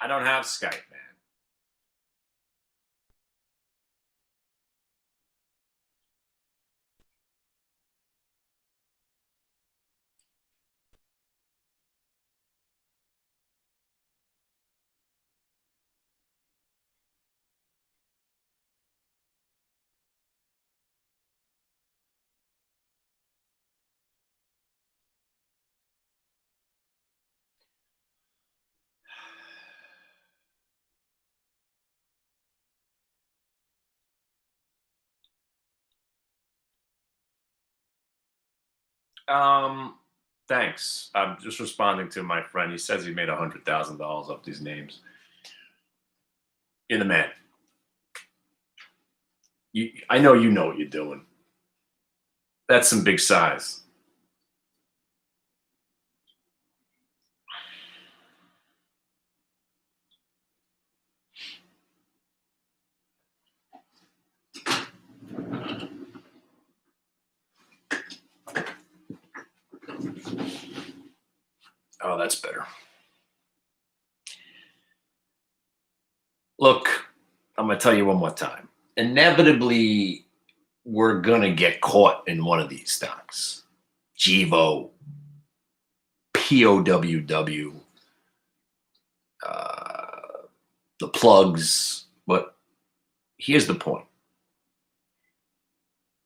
I don't have Skype, man. Thanks. I'm just responding to my friend. He says he made $100,000 off these names. You're the man. I know you know what you're doing. That's some big size. Oh, that's better. Look, I'm going to tell you one more time. Inevitably, we're going to get caught in one of these stocks. Gevo, POWW, the plugs. But here's the point.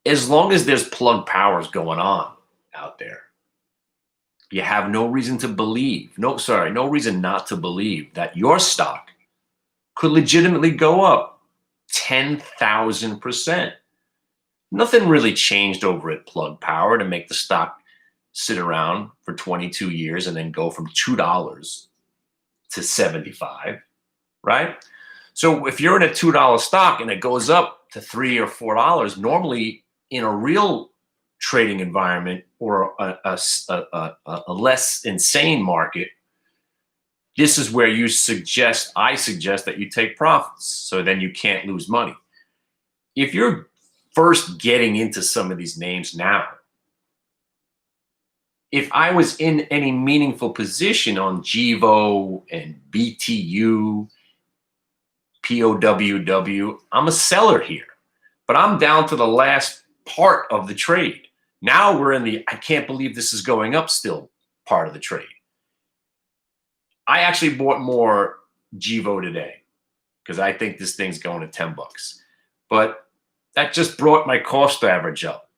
As long as there's plug powers going on out there, you have no reason to believe, no reason not to believe that your stock could legitimately go up 10,000%. Nothing really changed over at Plug Power to make the stock sit around for 22 years and then go from $2 to 75, right? So if you're in a $2 stock and it goes up to $3 or $4, normally in a real trading environment or a less insane market, this is where I suggest that you take profits so then you can't lose money. If you're first getting into some of these names now, if I was in any meaningful position on Gevo and BTU, POWW, I'm a seller here, but I'm down to the last part of the trade. Now we're in the I can't believe this is going up still part of the trade. I actually bought more Gevo today because I think this thing's going to 10 bucks. But that just brought my cost average up.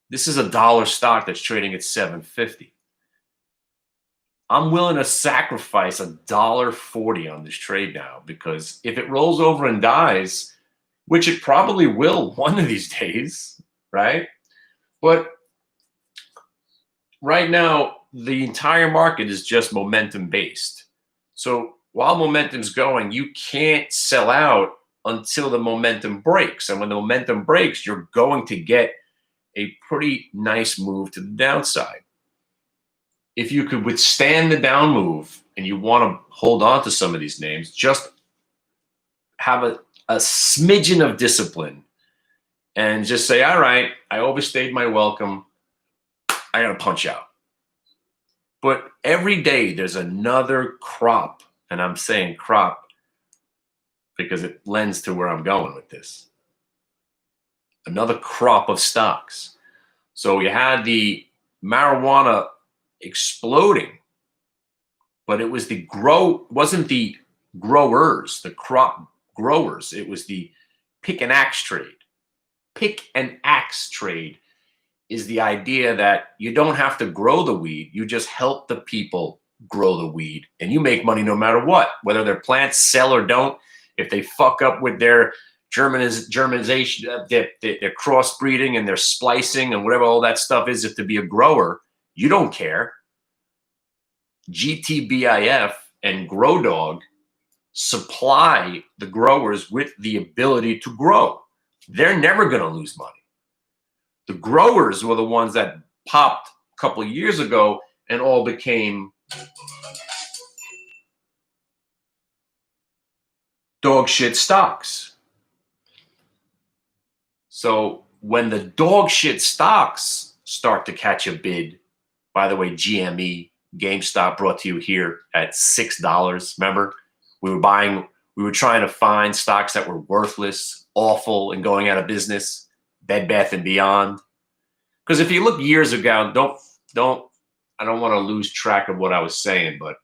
This is $1 stock that's trading at 7.50. I'm willing to sacrifice $1.40 on this trade now because if it rolls over and dies, which it probably will one of these days, right? But right now, the entire market is just momentum based. So while momentum's going, you can't sell out until the momentum breaks. And when the momentum breaks, you're going to get a pretty nice move to the downside. If you could withstand the down move and you want to hold on to some of these names, just have a smidgen of discipline and just say, all right, I overstayed my welcome. I got to punch out. But every day there's another crop, and I'm saying crop because it lends to where I'm going with this. Another crop of stocks. So you had the marijuana exploding, but it was wasn't the growers, the crop growers. It was the pick and axe trade. Pick and axe trade is the idea that you don't have to grow the weed. You just help the people grow the weed and you make money no matter what, whether their plants sell or don't. If they fuck up with their germinization, their crossbreeding and their splicing and whatever all that stuff is, if to be a grower, you don't care. GTBIF and Grow Dog supply the growers with the ability to grow. They're never going to lose money. The growers were the ones that popped a couple of years ago and all became dog shit stocks. So when the dog shit stocks start to catch a bid, by the way, GME, GameStop brought to you here at $6. Remember, we were trying to find stocks that were worthless, awful, and going out of business. Bed Bath and Beyond. Because if you look years ago, I don't want to lose track of what I was saying, but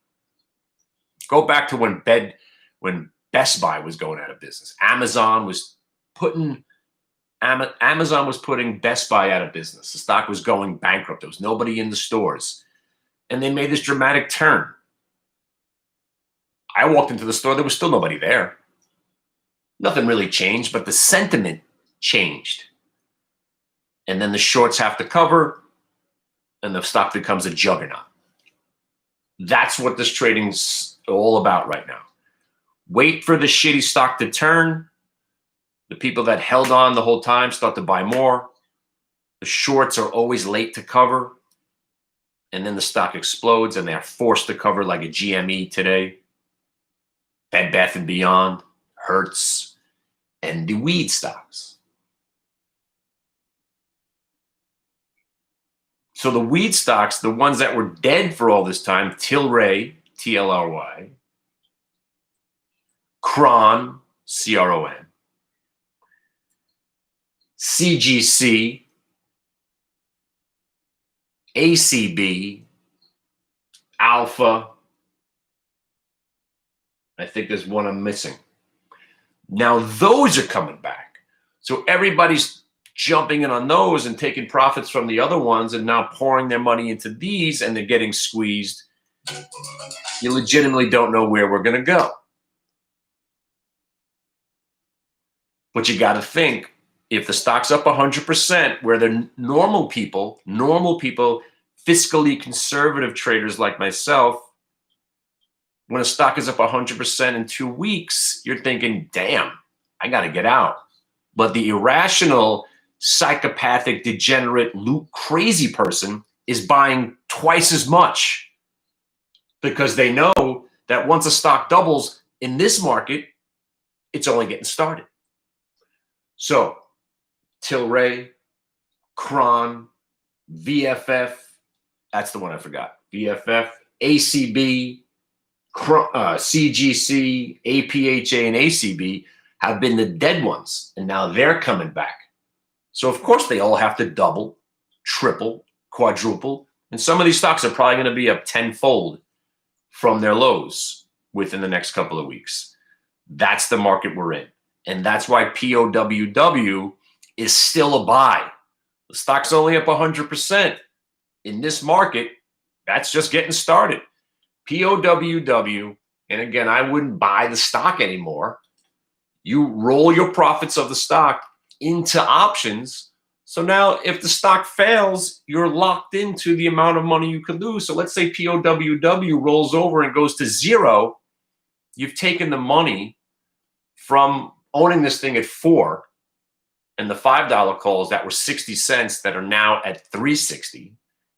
go back to when Best Buy was going out of business. Amazon was putting Best Buy out of business. The stock was going bankrupt. There was nobody in the stores. And they made this dramatic turn. I walked into the store, there was still nobody there. Nothing really changed, but the sentiment changed. And then the shorts have to cover, and the stock becomes a juggernaut. That's what this trading's all about right now. Wait for the shitty stock to turn. The people that held on the whole time start to buy more. The shorts are always late to cover. And then the stock explodes and they're forced to cover like a GME today. Bed Bath & Beyond, Hertz, and the weed stocks. So the weed stocks, the ones that were dead for all this time, Tilray, TLRY, Cron, CRON, CGC, ACB, Alpha. I think there's one I'm missing. Now those are coming back. So everybody's jumping in on those and taking profits from the other ones and now pouring their money into these, and they're getting squeezed. You legitimately don't know where we're going to go. But you got to think, if the stock's up 100%, where the normal people, fiscally conservative traders like myself, when a stock is up 100% in 2 weeks, you're thinking, damn, I got to get out. But the irrational, psychopathic, degenerate, crazy person is buying twice as much because they know that once a stock doubles in this market, it's only getting started. So Tilray, Cron, VFF, that's the one I forgot, VFF, ACB, CGC, APHA, and ACB have been the dead ones, and now they're coming back. So, of course, they all have to double, triple, quadruple, and some of these stocks are probably going to be up tenfold from their lows within the next couple of weeks. That's the market we're in, and that's why POWW is still a buy. The stock's only up 100%. In this market, that's just getting started. POWW, and again, I wouldn't buy the stock anymore. You roll your profits of the stock into options. So now if the stock fails, you're locked into the amount of money you can lose. So let's say POWW rolls over and goes to zero. You've taken the money from owning this thing at $4 and the $5 calls that were 60 cents that are now at $3.60.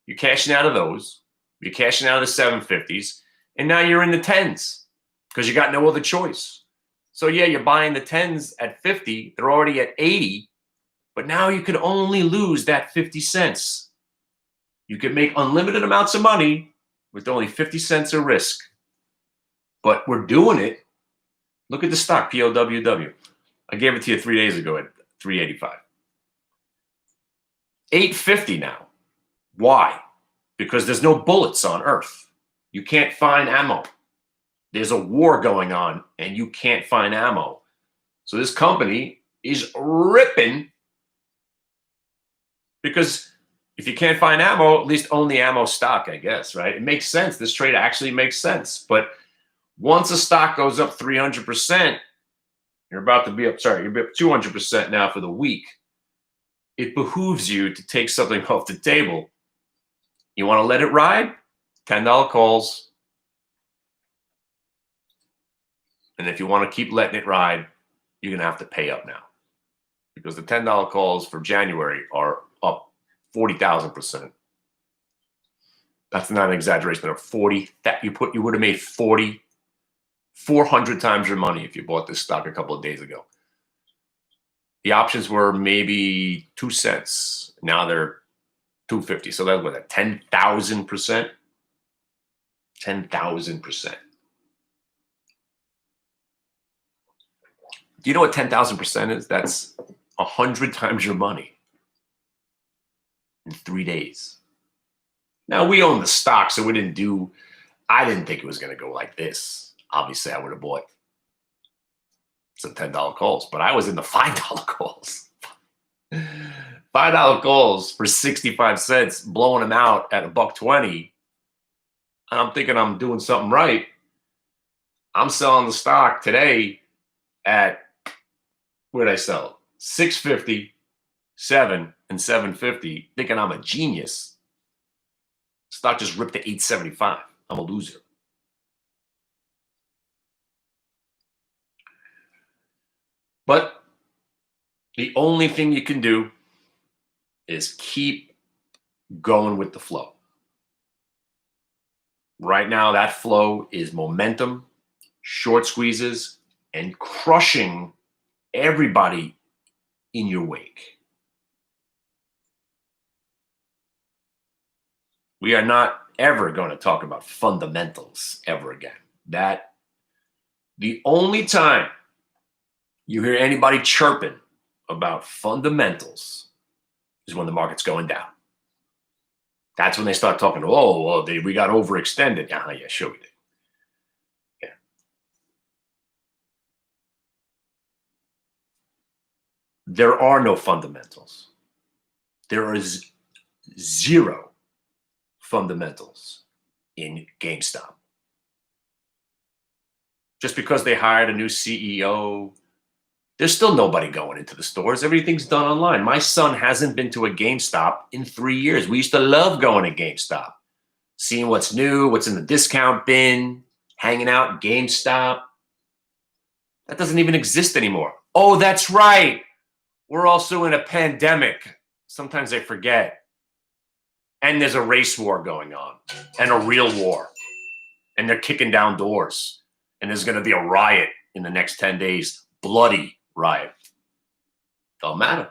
You're cashing out of those. You're cashing out of the 750s. And now you're in the 10s because you got no other choice. So yeah, you're buying the 10s at 50. They're already at 80. But now you could only lose that 50 cents. You could make unlimited amounts of money with only 50 cents of risk. But we're doing it. Look at the stock, POWW. I gave it to you 3 days ago at $3.85. $8.50 now. Why? Because there's no bullets on Earth. You can't find ammo. There's a war going on, and you can't find ammo. So this company is ripping because if you can't find ammo, at least own the ammo stock, I guess, right? It makes sense. This trade actually makes sense. But once a stock goes up 300%, you're about to be up, you'll be up 200% now for the week. It behooves you to take something off the table. You want to let it ride? $10 calls. And if you want to keep letting it ride, you're going to have to pay up now. Because the $10 calls for January are up 40,000%. That's not an exaggeration. Of 40 that you would have made 400 times your money if you bought this stock a couple of days ago. The options were maybe 2 cents. Now they're $2.50. So that's what, 10,000%. 10,000%. Do you know what 10,000% is? That's 100 times your money in 3 days. Now, we own the stock, so I didn't think it was going to go like this. Obviously, I would have bought some $10 calls, but I was in the $5 calls. $5 calls for 65 cents, blowing them out at $1.20. And I'm thinking I'm doing something right. I'm selling the stock today at, where did I sell it? 650, 7 and 750, thinking I'm a genius. Stock just ripped to 875. I'm a loser. But the only thing you can do is keep going with the flow. Right now, that flow is momentum, short squeezes, and crushing everybody in your wake. We are not ever going to talk about fundamentals ever again. The only time you hear anybody chirping about fundamentals is when the market's going down. That's when they start talking, oh, well, we got overextended. Yeah, sure we did. Yeah. There are no fundamentals. There is zero fundamentals in GameStop. Just because they hired a new CEO, there's still nobody going into the stores. Everything's done online. My son hasn't been to a GameStop in 3 years. We used to love going to GameStop, seeing what's new, what's in the discount bin, hanging out at GameStop. That doesn't even exist anymore. Oh, that's right. We're also in a pandemic. Sometimes I forget. And there's a race war going on, and a real war. And they're kicking down doors. And there's going to be a riot in the next 10 days. Bloody riot. Don't matter.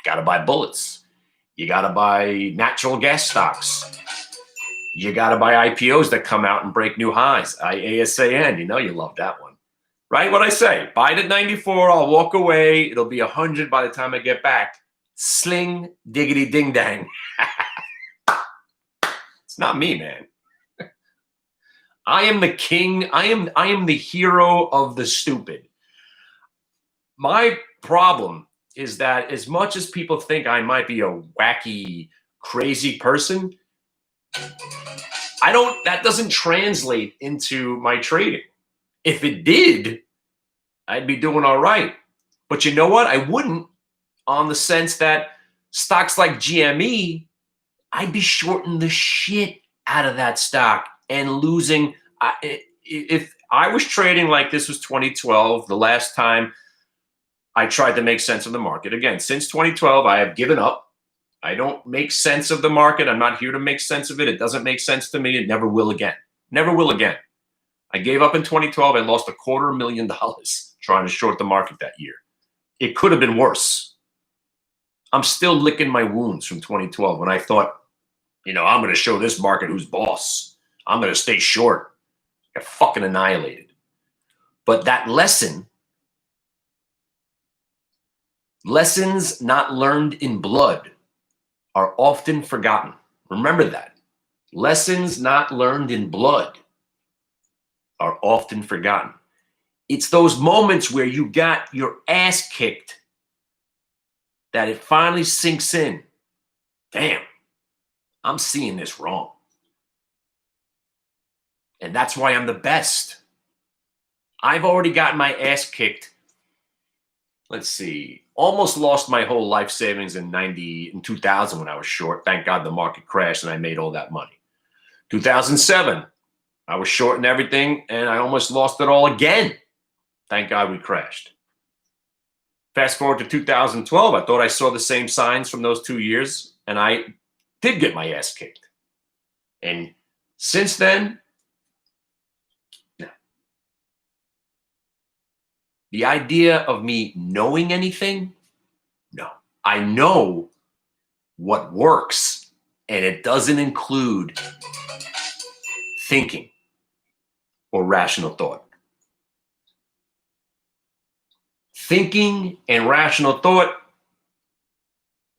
Got to buy bullets. You got to buy natural gas stocks. You got to buy IPOs that come out and break new highs. ASAN, you love that one. Right? What I say, buy it at 94, I'll walk away. It'll be 100 by the time I get back. Sling, diggity, ding, dang. It's not me, man. I am the king. I am the hero of the stupid. My problem is that as much as people think I might be a wacky, crazy person, that doesn't translate into my trading. If it did, I'd be doing all right. But you know what? I wouldn't, on the sense that stocks like GME, I'd be shorting the shit out of that stock and losing. If I was trading like this was 2012, the last time I tried to make sense of the market. Again, since 2012, I have given up. I don't make sense of the market. I'm not here to make sense of it. It doesn't make sense to me. It never will again. Never will again. I gave up in 2012. I lost $250,000 trying to short the market that year. It could have been worse. I'm still licking my wounds from 2012 when I thought, I'm going to show this market who's boss. I'm going to stay short. Got fucking annihilated. But that lessons not learned in blood are often forgotten. Remember that. Lessons not learned in blood are often forgotten. It's those moments where you got your ass kicked that it finally sinks in. Damn, I'm seeing this wrong. And that's why I'm the best. I've already gotten my ass kicked. Let's see. Almost lost my whole life savings in 2000 when I was short. Thank God the market crashed and I made all that money. 2007, I was shorting everything and I almost lost it all again. Thank God we crashed. Fast forward to 2012, I thought I saw the same signs from those 2 years and I did get my ass kicked. And since then, the idea of me knowing anything, no. I know what works, and it doesn't include thinking or rational thought? Thinking and rational thought,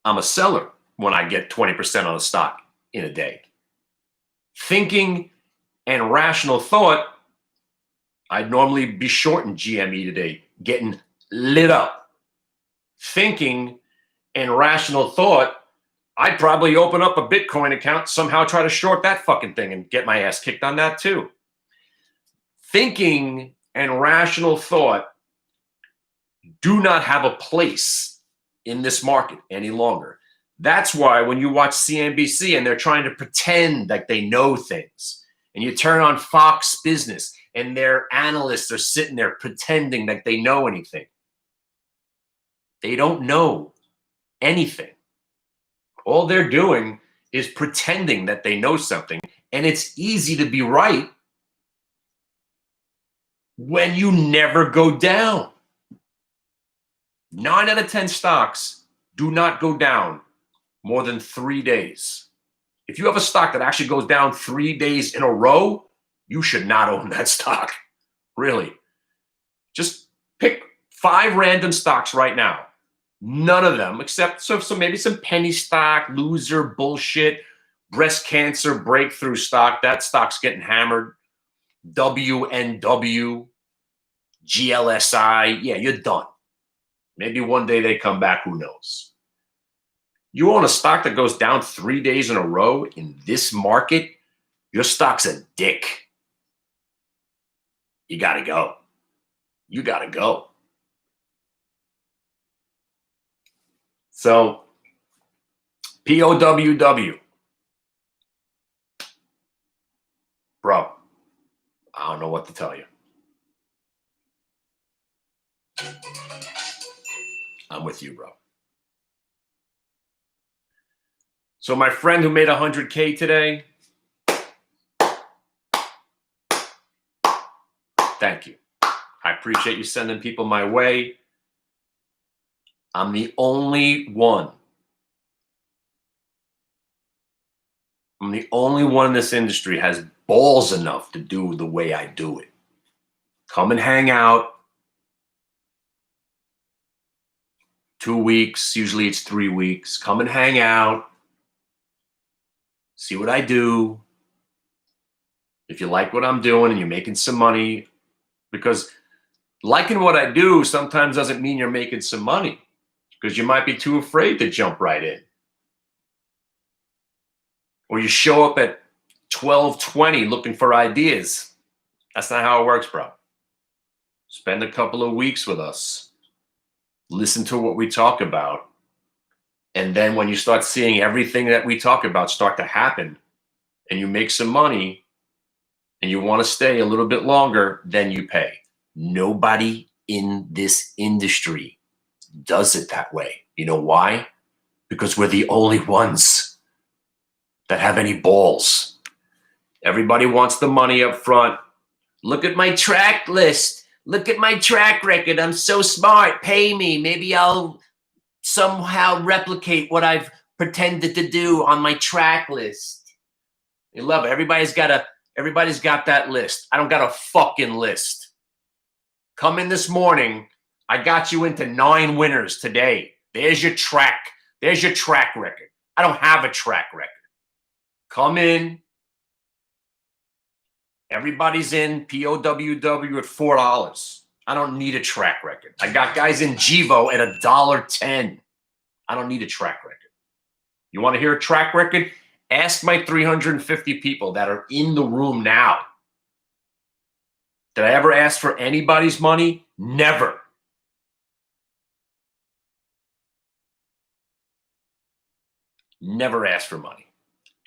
I'm a seller when I get 20% on a stock in a day. Thinking and rational thought, I'd normally be short in GME today, getting lit up. Thinking and rational thought, I'd probably open up a Bitcoin account, somehow try to short that fucking thing and get my ass kicked on that too. Thinking and rational thought do not have a place in this market any longer. That's why when you watch CNBC and they're trying to pretend like they know things, and you turn on Fox Business and their analysts are sitting there pretending like they know anything. They don't know anything. All they're doing is pretending that they know something, and it's easy to be right when you never go down. 9 out of 10 stocks do not go down more than 3 days. If you have a stock that actually goes down 3 days in a row, you should not own that stock. Really. Just pick 5 random stocks right now. None of them, except so maybe some penny stock, loser bullshit, breast cancer breakthrough stock. That stock's getting hammered. WNW, GLSI. Yeah, you're done. Maybe one day they come back. Who knows? You own a stock that goes down 3 days in a row in this market, your stock's a dick. You got to go. You got to go. So, POWW. Bro, I don't know what to tell you. I'm with you, bro. So my friend who made 100K today, thank you. I appreciate you sending people my way. I'm the only one. I'm the only one in this industry has balls enough to do the way I do it. Come and hang out. 2 weeks, usually it's 3 weeks. Come and hang out. See what I do. If you like what I'm doing and you're making some money, because liking what I do sometimes doesn't mean you're making some money, because you might be too afraid to jump right in. Or you show up at 12:20 looking for ideas. That's not how it works, bro. Spend a couple of weeks with us. Listen to what we talk about. And then when you start seeing everything that we talk about start to happen, and you make some money, and you want to stay a little bit longer, then you pay. Nobody in this industry does it that way. You know why? Because we're the only ones that have any balls. Everybody wants the money up front. Look at my track list. Look at my track record. I'm so smart. Pay me. Maybe I'll somehow replicate what I've pretended to do on my track list. You love it. Everybody's got that list. I don't got a fucking list. Come in this morning. I got you into 9 winners today. There's your track record. I don't have a track record. Come in. Everybody's in POWW at $4. I don't need a track record. I got guys in GIVO at $1.10. I don't need a track record. You want to hear a track record? Ask my 350 people that are in the room now. Did I ever ask for anybody's money? Never. Never ask for money.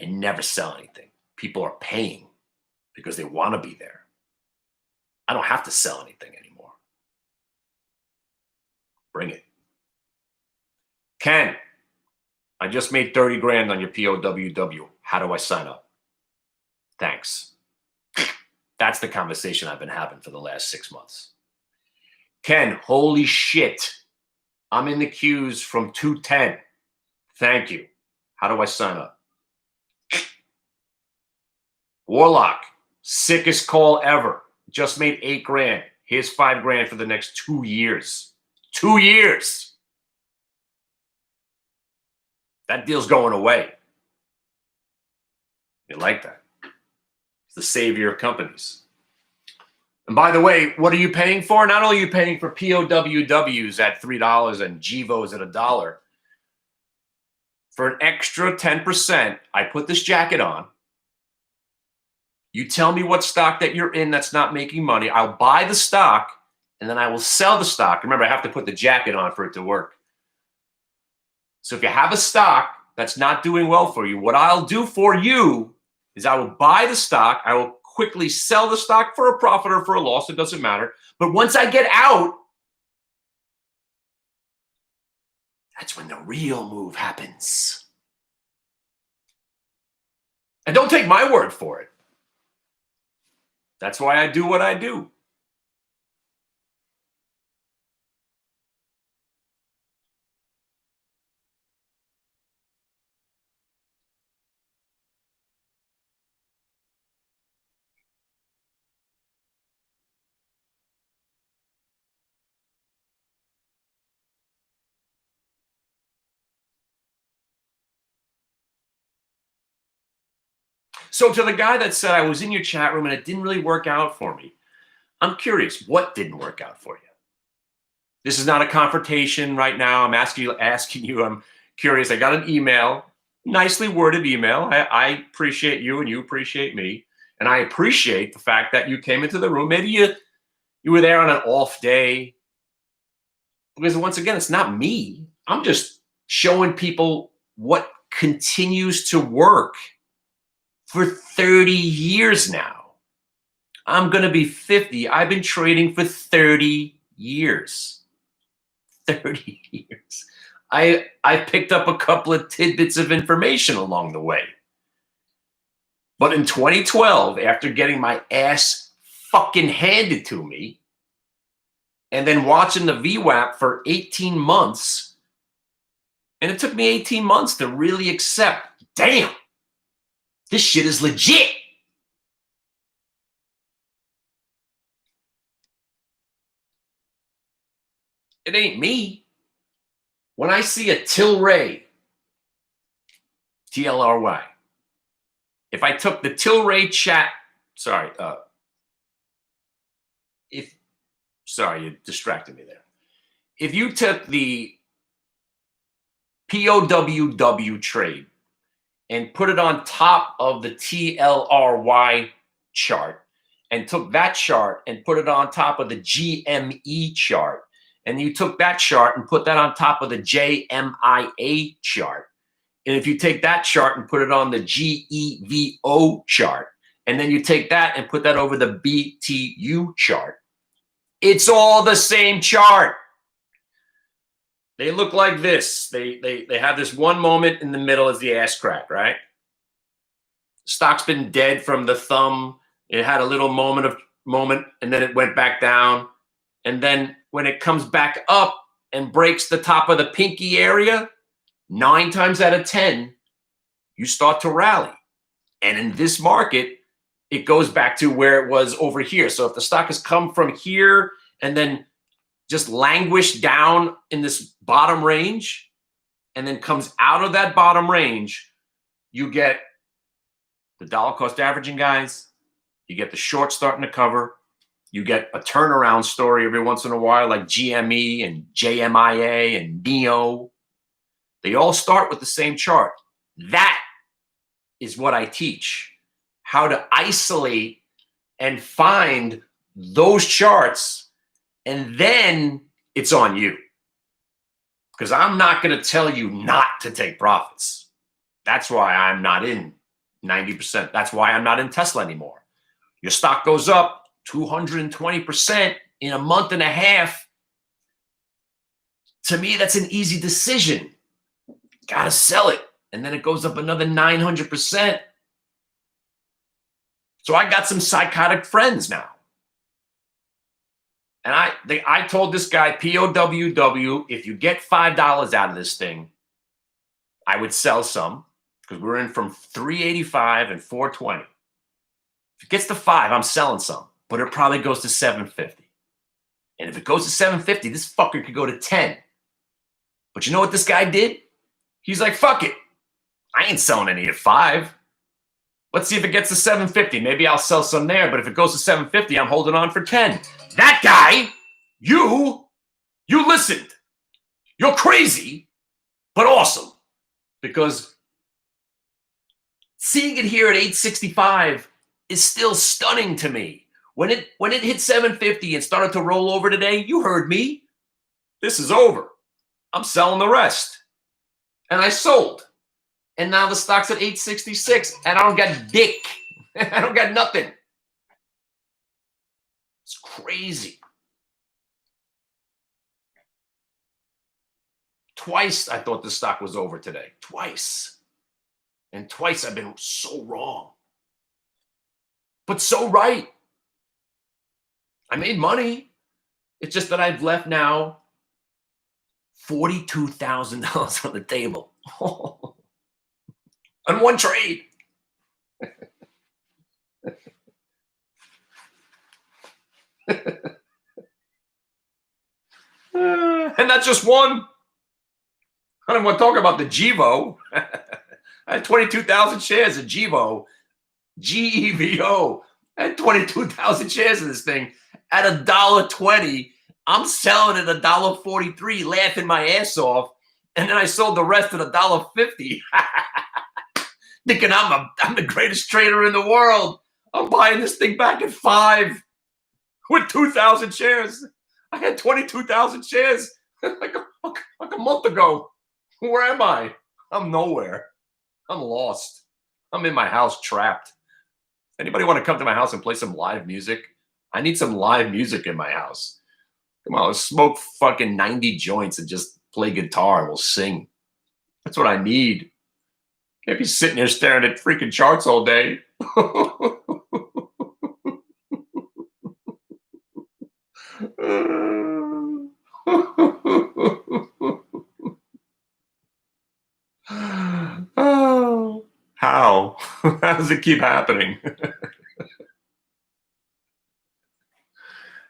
I never sell anything. People are paying because they want to be there. I don't have to sell anything anymore. Bring it. Ken, I just made 30 grand on your POWW. How do I sign up? Thanks. That's the conversation I've been having for the last 6 months. Ken, holy shit. I'm in the queues from 210. Thank you. How do I sign up? Warlock, Sickest call ever. Just made $8,000. Here's $5,000 for the next 2 years. 2 years. That deal's going away. You like that? It's the savior of companies. And by the way, what are you paying for? Not only are you paying for POWWs at $3 and GVOs at $1. For an extra 10%, I put this jacket on. You tell me what stock that you're in that's not making money. I'll buy the stock, and then I will sell the stock. Remember, I have to put the jacket on for it to work. So if you have a stock that's not doing well for you, what I'll do for you is I will buy the stock. I will quickly sell the stock for a profit or for a loss. It doesn't matter. But once I get out, that's when the real move happens. And don't take my word for it. That's why I do what I do. So to the guy that said I was in your chat room and it didn't really work out for me, I'm curious, what didn't work out for you? This is not a confrontation right now. I'm asking you, I'm curious. I got an email, nicely worded email. I appreciate you and you appreciate me. And I appreciate the fact that you came into the room. Maybe you were there on an off day. Because once again, it's not me. I'm just showing people what continues to work for 30 years now. I'm going to be 50. I've been trading for 30 years. 30 years. I picked up a couple of tidbits of information along the way. But in 2012, after getting my ass fucking handed to me, and then watching the VWAP for 18 months, and it took me 18 months to really accept, damn, this shit is legit. It ain't me. When I see a Tilray, TLRY, if I took the Tilray chat, sorry, you distracted me there. If you took the POWW trade and put it on top of the TLRY chart and took that chart and put it on top of the GME chart, and you took that chart and put that on top of the JMIA chart, and if you take that chart and put it on the GEVO chart, and then you take that and put that over the BTU chart, it's all the same chart. They look like this. They have this one moment in the middle as the ass crack, right? Stock's been dead from the thumb. It had a little moment, and then it went back down. And then when it comes back up and breaks the top of the pinky area, 9 times out of 10, you start to rally. And in this market, it goes back to where it was over here. So if the stock has come from here and then just languished down in this bottom range and then comes out of that bottom range, you get the dollar cost averaging guys, you get the short starting to cover, you get a turnaround story every once in a while like GME and JMIA and NEO. They all start with the same chart. That is what I teach, how to isolate and find those charts, and then it's on you. Because I'm not going to tell you not to take profits. That's why I'm not in 90%. That's why I'm not in Tesla anymore. Your stock goes up 220% in a month and a half. To me, that's an easy decision. Got to sell it. And then it goes up another 900%. So I got some psychotic friends now. And I told this guy, POWW, if you get $5 out of this thing, I would sell some because we're in from 385 and 420. If If it gets to 5, I'm selling some, but it probably goes to 750. And if it goes to 750, this fucker could go to 10. But you know what this guy did? He's like, fuck it. I ain't selling any at 5. Let's see if it gets to 750. Maybe I'll sell some there, but if it goes to 750, I'm holding on for 10. That guy, you listened. You're crazy, but awesome. Because seeing it here at 865 is still stunning to me. When it hit 750 and started to roll over today, you heard me. This is over. I'm selling the rest. And I sold. And now the stock's at 866 and I don't got dick. I don't got nothing. It's crazy. Twice I thought the stock was over today. Twice. And twice I've been so wrong. But so right. I made money. It's just that I've left now $42,000 on the table. On one trade. And that's just one. I don't want to talk about the GEVO. I had 22,000 shares of GEVO. GEVO. I had 22,000 shares of this thing at $1.20. I'm selling at $1.43, laughing my ass off. And then I sold the rest at $1.50. Thinking I'm the greatest trader in the world. I'm buying this thing back at 5 with 2,000 shares. I had 22,000 shares like a month ago. Where am I? I'm nowhere. I'm lost. I'm in my house trapped. Anybody want to come to my house and play some live music? I need some live music in my house. Come on, let's smoke fucking 90 joints and just play guitar and we'll sing. That's what I need. Can't be sitting here staring at freaking charts all day. Oh, how? How does it keep happening?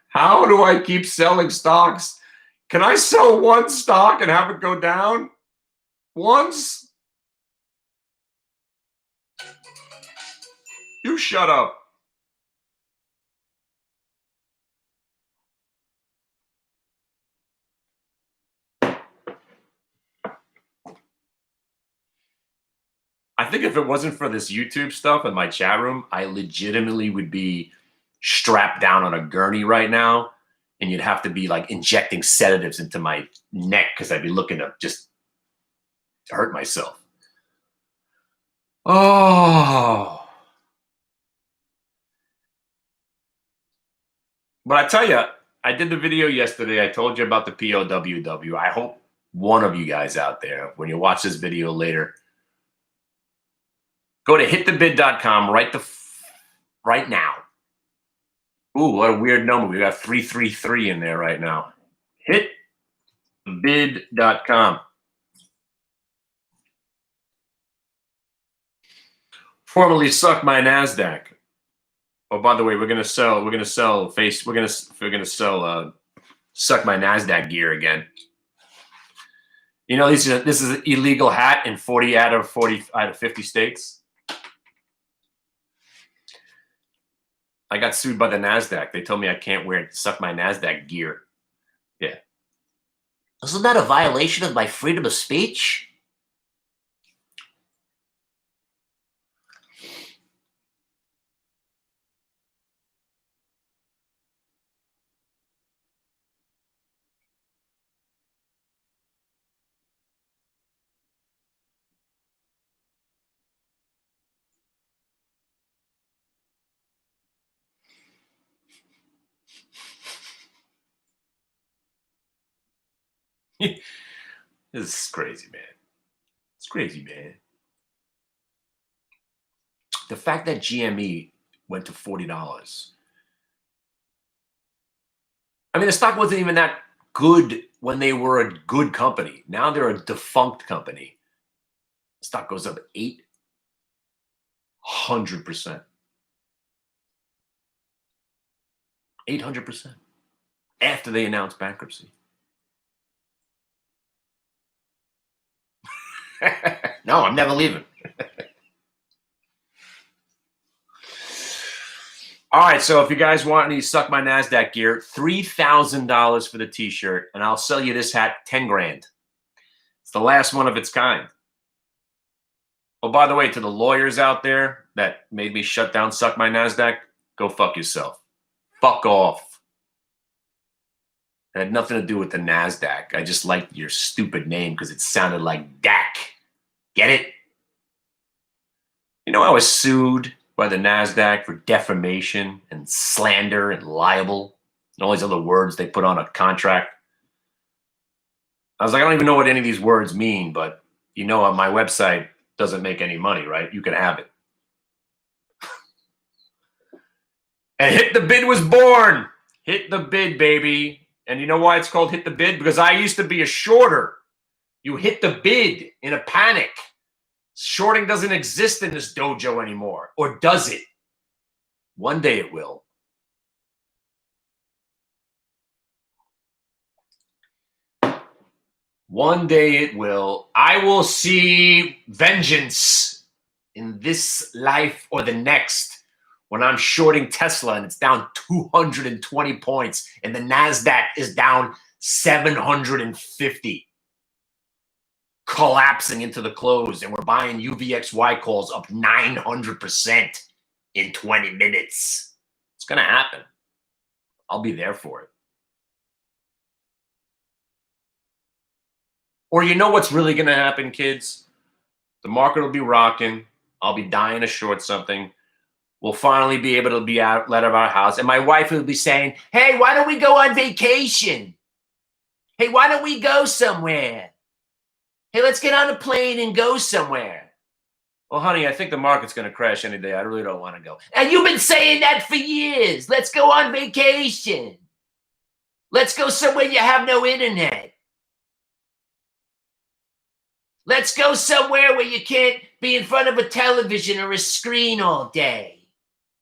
How do I keep selling stocks? Can I sell one stock and have it go down once? You shut up. I think if it wasn't for this YouTube stuff in my chat room, I legitimately would be strapped down on a gurney right now, and you'd have to be like injecting sedatives into my neck because I'd be looking to just hurt myself. Oh. But I tell you, I did the video yesterday. I told you about the POWW. I hope one of you guys out there, when you watch this video later, go to hitthebid.com right now. Ooh, what a weird number. We got 333 in there right now. Hitthebid.com. Formerly Suck My NASDAQ. Oh, by the way, we're gonna sell Suck My NASDAQ gear again. You know, this is an illegal hat in 40 out of 50 states. I got sued by the NASDAQ. They told me I can't wear Suck My NASDAQ gear. Yeah. Isn't that a violation of my freedom of speech? This is crazy, man. It's crazy, man. The fact that GME went to $40. I mean, the stock wasn't even that good when they were a good company. Now they're a defunct company. The stock goes up 800%. 800% after they announced bankruptcy. No, I'm never leaving. All right, so if you guys want any Suck My NASDAQ gear, $3,000 for the t-shirt, and I'll sell you this hat 10 grand. It's the last one of its kind. Oh, by the way, to the lawyers out there that made me shut down Suck My NASDAQ, go fuck yourself. Fuck off. It had nothing to do with the NASDAQ. I just liked your stupid name because it sounded like DAC. Get it? You know, I was sued by the NASDAQ for defamation and slander and libel and all these other words they put on a contract. I was like, I don't even know what any of these words mean, but you know, on my website doesn't make any money, right? You can have it. And Hit the Bid was born. Hit the Bid, baby. And you know why it's called Hit the Bid? Because I used to be a shorter. You hit the bid in a panic. Shorting doesn't exist in this dojo anymore. Or does it? One day it will. One day it will. I will see vengeance in this life or the next when I'm shorting Tesla and it's down 220 points and the NASDAQ is down 750. Collapsing into the close, and we're buying UVXY calls up 900% in 20 minutes. It's going to happen. I'll be there for it. Or you know what's really going to happen, kids? The market will be rocking. I'll be dying to short something. We'll finally be able to be out of our house. And my wife will be saying, hey, why don't we go on vacation? Hey, why don't we go somewhere? Hey, let's get on a plane and go somewhere. Well, honey, I think the market's going to crash any day. I really don't want to go. And you've been saying that for years. Let's go on vacation. Let's go somewhere you have no internet. Let's go somewhere where you can't be in front of a television or a screen all day.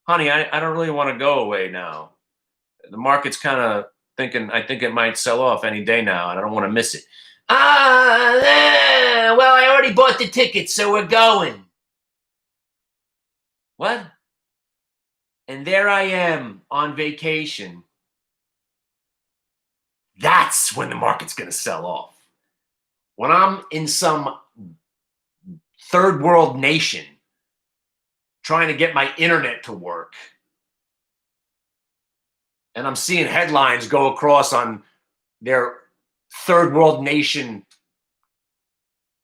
Honey, I don't really want to go away now. The market's kind of thinking, I think it might sell off any day now, and I don't want to miss it. Well, I already bought the tickets, so we're going. What? And there I am on vacation. That's when the market's going to sell off. When I'm in some third world nation trying to get my internet to work, and I'm seeing headlines go across on their third world nation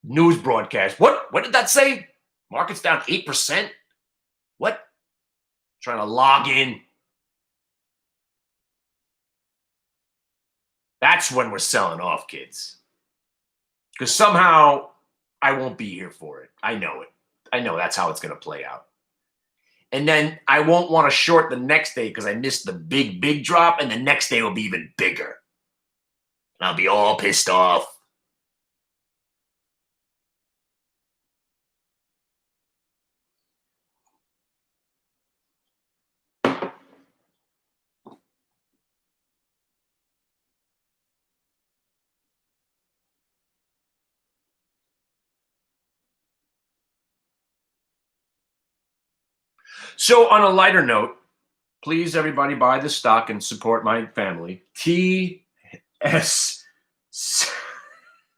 news broadcast. What did that say? Market's down 8%? What? Trying to log in. That's when we're selling off, kids. Because somehow I won't be here for it. I know it. I know that's how it's going to play out. And then I won't want to short the next day because I missed the big drop, and the next day will be even bigger. And I'll be all pissed off. So on a lighter note, please, everybody, buy the stock and support my family. TS.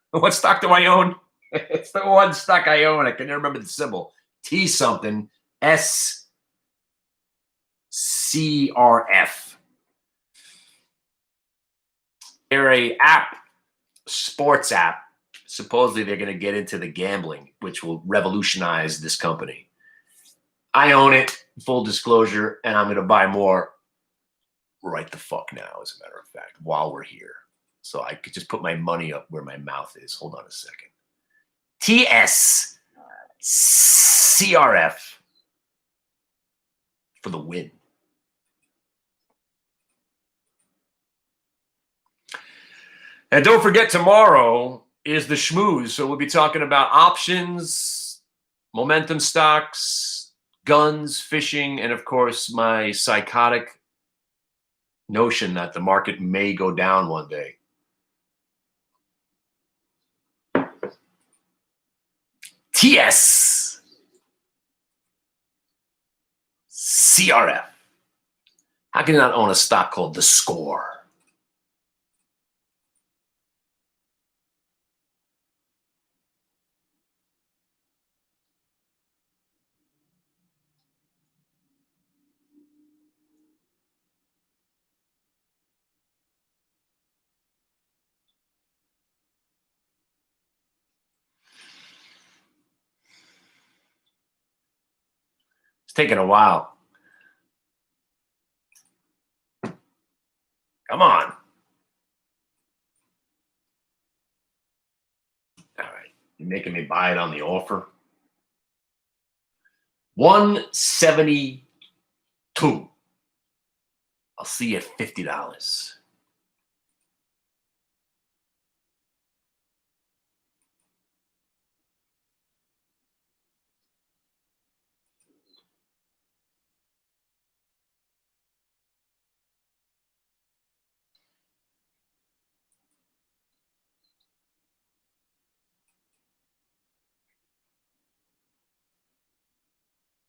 What stock do I own? It's the one stock I own. I can never remember the symbol. T something. SCRF. They're a app, sports app. Supposedly they're going to get into the gambling, which will revolutionize this company. I own it, full disclosure, and I'm going to buy more right the fuck now, as a matter of fact, while we're here. So I could just put my money up where my mouth is. Hold on a second. TSCRF for the win. And don't forget, tomorrow is the schmooze. So we'll be talking about options, momentum stocks, guns, fishing, and of course, my psychotic notion that the market may go down one day. TS CRF. How can you not own a stock called The Score? It's taking a while. Come on. All right. You're making me buy it on the offer. 172. I'll see you at $50.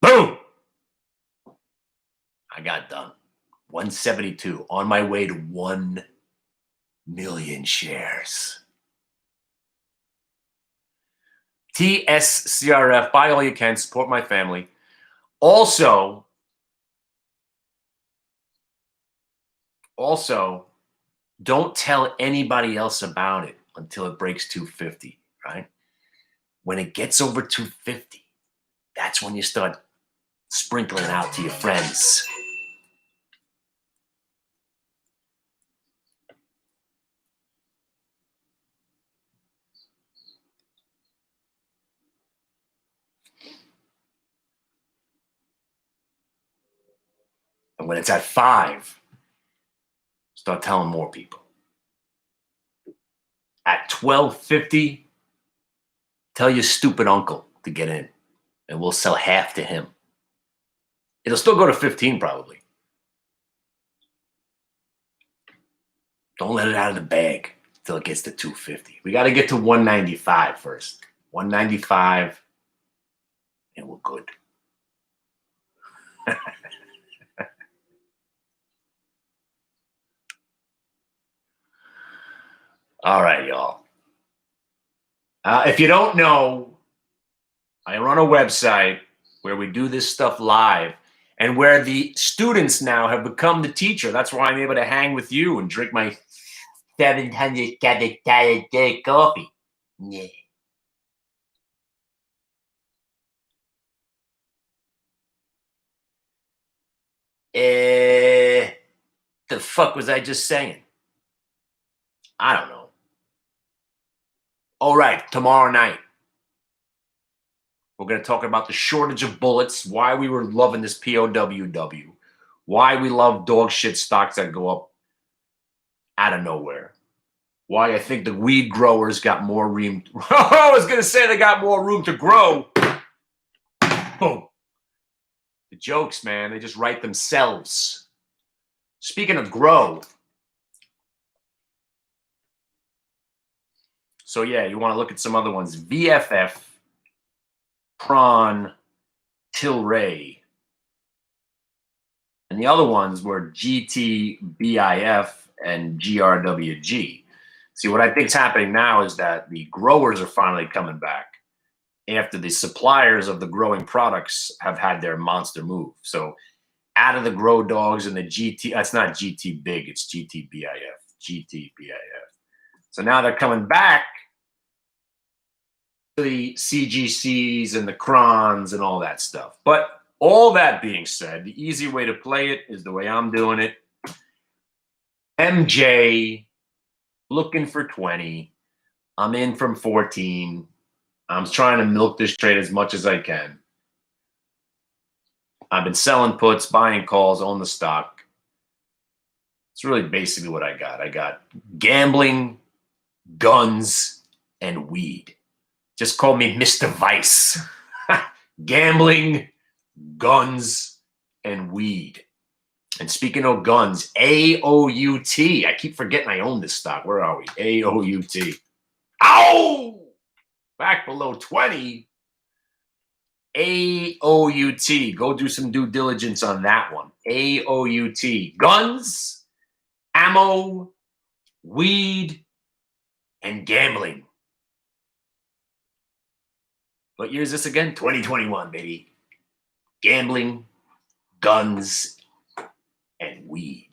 Boom. I got done. 172 on my way to 1 million shares. TSCRF, buy all you can, support my family. Also, don't tell anybody else about it until it breaks 250, right? When it gets over 250, that's when you start sprinkling out to your friends. And when it's at 5, start telling more people. At 1250, tell your stupid uncle to get in, and we'll sell half to him. It'll still go to 15 probably. Don't let it out of the bag until it gets to 250. We got to get to 195 first. 195, and we're good. All right, y'all. If you don't know, I run a website where we do this stuff live and where the students now have become the teacher. That's why I'm able to hang with you and drink my 700 calorie coffee. Yeah. The fuck was I just saying? I don't know. All right, tomorrow night, we're going to talk about the shortage of bullets, why we were loving this POWW, why we love dog shit stocks that go up out of nowhere, why I think the weed growers got more room. I was going to say they got more room to grow. Boom. The jokes, man, they just write themselves. Speaking of grow, so yeah, you want to look at some other ones. VFF, Prawn, Tilray. And the other ones were GTBIF and GRWG. See, what I think is happening now is that the growers are finally coming back after the suppliers of the growing products have had their monster move. So out of the grow dogs and the GT, that's not GT big, it's GTBIF, GTBIF. So now they're coming back to the CGCs and the crons and all that stuff. But all that being said, the easy way to play it is the way I'm doing it. MJ looking for 20. I'm in from 14. I'm trying to milk this trade as much as I can. I've been selling puts, buying calls on the stock. It's really basically what I got. I got gambling, guns, and weed. Just call me Mr. Vice. Gambling, guns, and weed. And speaking of guns, AOUT. I keep forgetting I own this stock. Where are we? AOUT. Ow! Back below 20. AOUT. Go do some due diligence on that one. AOUT. Guns, ammo, weed, and gambling. What year is this again? 2021, baby. Gambling, guns, and weed.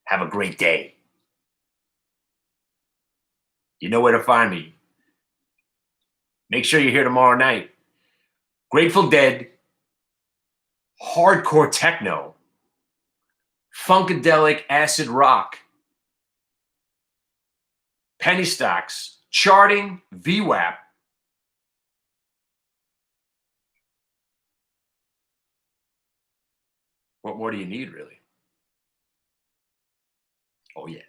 Have a great day. You know where to find me. Make sure you're here tomorrow night. Grateful Dead, hardcore techno, funkadelic acid rock, penny stocks, charting, VWAP. What more do you need, really? Oh, yeah.